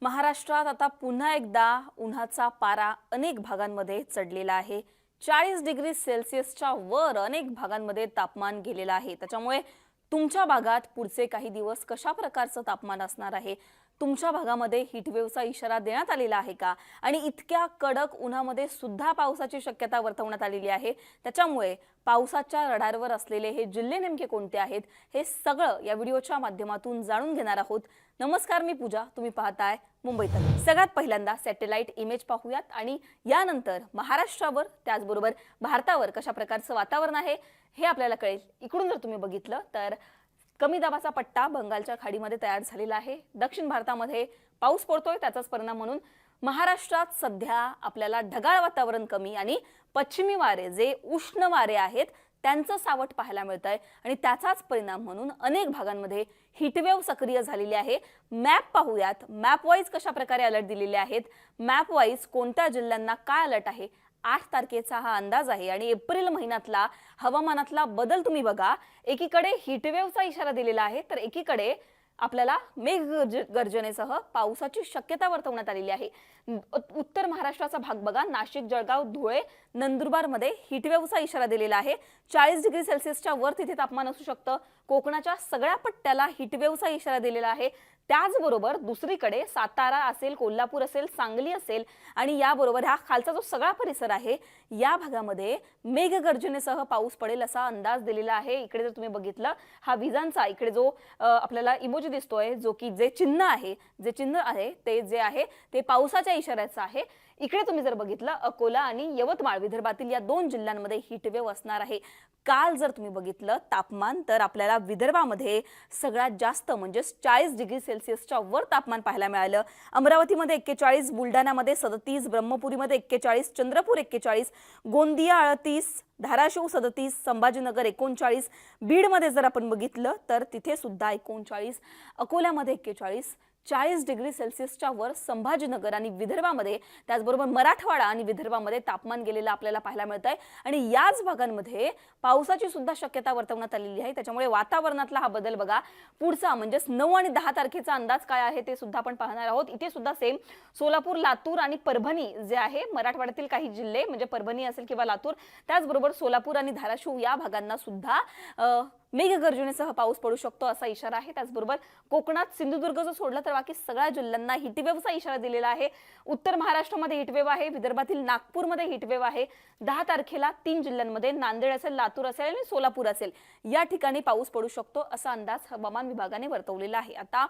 महाराष्ट्रात आता पुन्हा एकदा उन्हाचा पारा अनेक भागांमध्ये चढलेला आहे। 40 डिग्री सेल्सिअसच्या वर अनेक भागांमध्ये तापमान गेलेलं आहे। त्याच्यामुळे तुमच्या भागात पुढचे काही दिवस कशा प्रकारचं तापमान असणार आहे, तुमच्या भागामध्ये हीटवेव्हचा इशारा देण्यात आलेला आहे का, आणि इतक्या कडक उन्हामध्ये सुद्धा पावसाची शक्यता वर्तवण्यात आलेली आहे। त्याच्यामुळे पावसाच्या रडारवर असलेले हे जिल्हे नेमके कोणते आहेत हे सगळं या व्हिडिओच्या माध्यमातून जाणून घेणार आहोत। नमस्कार, मी पूजा, तुम्ही पाहताय मुंबई तक। सगळ्यात पहिल्यांदा सॅटेलाइट इमेज पाहूयात आणि यानंतर महाराष्ट्रावर त्याचबरोबर भारतावर कशा प्रकारचं वातावरण आहे हे आपल्याला कळेल। इकडून जर तुम्ही बघितलं तर कमी दाबाचा पट्टा बंगालच्या खाडीमध्ये तयार झालेला आहे। दक्षिण भारतामध्ये पाऊस पडतोय, त्याचाच परिणाम म्हणून महाराष्ट्रात सध्या आपल्याला ढगाळ वातावरण कमी आणि पश्चिमी वारे जे उष्ण वारे आहेत त्यांचं सावट पाहायला मिळतंय आणि त्याचाच परिणाम म्हणून अनेक भागांमध्ये हीटवेव्ह सक्रिय झालेली आहे। मॅप पाहूयात, मॅप वाईज कशा प्रकारे अलर्ट दिलेले आहेत, मॅप वाईज कोणत्या जिल्ह्यांना काय अलर्ट आहे। 8 तारखेचा हा अंदाज आहे आणि एप्रिल महिन्यातला हवामानातला बदल तुम्ही बघा। एकीकडे हीटवेव्हचा इशारा दिलेला आहे तर एकीकडे आपल्याला मेघगर्जनेसह पावसाची शक्यता वर्तवण्यात आलेली आहे। उत्तर महाराष्ट्राचा भाग बघा, नाशिक, जळगाव, धुळे, नंदुरबार मध्ये हीटवेव्हचा इशारा दिलेला आहे। 40 डिग्री सेल्सिअसच्या वर तिथे तापमान असू शकतं। कोकणाच्या सगळ्या पट्ट्याला हीटवेव्हचा इशारा दिलेला आहे। त्याचबरोबर दुसरीकडे सातारा असेल, कोल्हापूर असेल, सांगली असेल आणि याबरोबर हा खालचा जो सगळा परिसर आहे या भागामध्ये मेघगर्जनेसह पाऊस पडेल असा अंदाज दिलेला आहे। इकडे जर तुम्ही बघितलं हा विजांचा इकडे जो आपल्याला इमोजी दिसतोय, जो की जे चिन्ह आहे ते जे आहे ते पावसाच्या इशाऱ्याचं आहे। इकडे तुम्ही जर बघितलं अकोला आणि यवतमाळ विदर्भातील या 2 जिल्ह्यांमध्ये हीटवेव्ह असणार आहे। काल जर तुम्ही बघितलं तापमान तर आपल्याला विदर्भामध्ये सगळ्यात जास्त म्हणजे 40 डिग्री सेल्सिअसच्या वर तापमान पाहायला मिळालं। अमरावतीमध्ये 41, बुलढाण्यामध्ये 37, ब्रह्मपुरीमध्ये 41, चंद्रपूर 41, गोंदिया 38, धाराशिव 37, संभाजीनगर 39, बीडमध्ये जर आपण बघितलं तर तिथे सुद्धा 39, अकोल्यामध्ये 41, 40 डिग्री सेल्सिअसच्या वर संभाजीनगर आणि विदर्भामध्ये त्याचबरोबर मराठवाडा आणि विदर्भामध्ये तापमान गेलेलं आपल्याला पाहायला मिळतंय आणि याच भागांमध्ये पावसाची सुद्धा शक्यता वर्तवण्यात आलेली आहे। त्याच्यामुळे वातावरणातला हा बदल बघा। पुढचा म्हणजे 9 आणि 10 तारखेचा अंदाज काय आहे ते सुद्धा आपण पाहणार आहोत। इथे सुद्धा सेम सोलापूर, लातूर आणि परभणी जे आहे मराठवाड्यातील काही जिल्हे म्हणजे परभणी असेल किंवा लातूर, त्याचबरोबर सोलापूर आणि धाराशिव या भागांना सुद्धा मेघगर्जनेसह पाऊस पडू शकतो असा इशारा आहे। त्याचबरोबर कोकणात सिंधुदुर्ग जो सोडला तर बाकी सगळ्या जिल्ह्यांना हीटवेव्हचा इशारा दिलेला आहे। उत्तर महाराष्ट्रामध्ये हीटवेव्ह आहे, विदर्भातील नागपूरमध्ये हीटवेव्ह आहे। 10 तारखेला 3 जिल्ह्यांमध्ये नांदेड असेल, लातूर असेल आणि सोलापूर असेल या ठिकाणी पाऊस पडू शकतो असा अंदाज हवामान विभागाने वर्तवलेला आहे। आता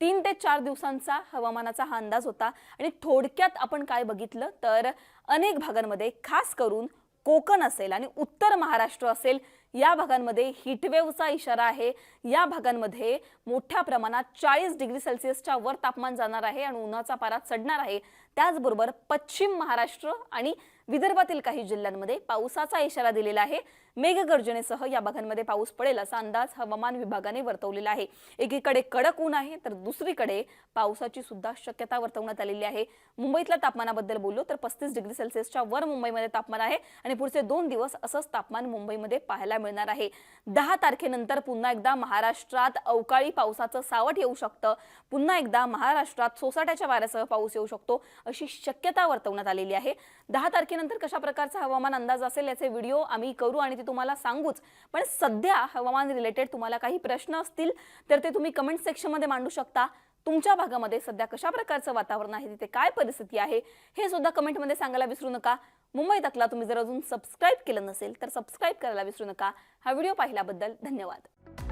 3 ते 4 दिवसांचा हवामानाचा हा अंदाज होता आणि थोडक्यात आपण काय बघितलं तर अनेक भागांमध्ये खास करून कोकण असेल आणि उत्तर महाराष्ट्र असेल या भागांमध्ये हीटवेव्हचा इशारा आहे। या भागांमध्ये मोठ्या प्रमाणात 40 डिग्री सेल्सिअसच्या वर तापमान जाणार आहे आणि उन्हाचा पारा चढणार आहे। त्याचबरोबर पश्चिम महाराष्ट्र आणि विदर्भातील काही जिल्ह्यांमध्ये पावसाचा इशारा दिलेला आहे। मेघगर्जनेसह या भागांमध्ये पाऊस पडेल असा अंदाज हवामान विभागाने वर्तवलेला आहे। एकीकडे कडक ऊन आहे तर दुसरीकडे पावसाची सुद्धा शक्यता वर्तवण्यात आलेली आहे। मुंबईतल्या तापमानाबद्दल बोललो तर 35 डिग्री सेल्सिअसच्या वर मुंबईमध्ये तापमान आहे आणि पुढचे 2 दिवस असंच तापमान मुंबईमध्ये पाहायला मिळणार आहे। 10 तारखेनंतर पुन्हा एकदा महाराष्ट्रात अवकाळी पावसाचं सावट येऊ शकतं। पुन्हा एकदा महाराष्ट्रात सोसाट्याच्या वाऱ्यासह पाऊस येऊ शकतो अशी शक्यता वर्तवण्यात आलेली आहे। 10 तारखेनंतर कशा प्रकारचा हवामान अंदाज असेल याचे व्हिडिओ आम्ही करू आणि ते तुम्हाला सांगूच। पण सध्या हवामान रिलेटेड तुम्हाला काही प्रश्न असतील तर ते तुम्ही कमेंट सेक्शन मध्ये मांडू शकता। तुमच्या भागामध्ये सध्या कशा प्रकारचं वातावरण आहे, तिथे काय परिस्थिती आहे हे सुद्धा कमेंट मध्ये सांगायला विसरू नका। मुंबई तकला तुम्ही जर अजून सबस्क्राइब केलं नसेल तर सबस्क्राइब करायला विसरू नका। हा व्हिडिओ पाहिल्याबद्दल धन्यवाद।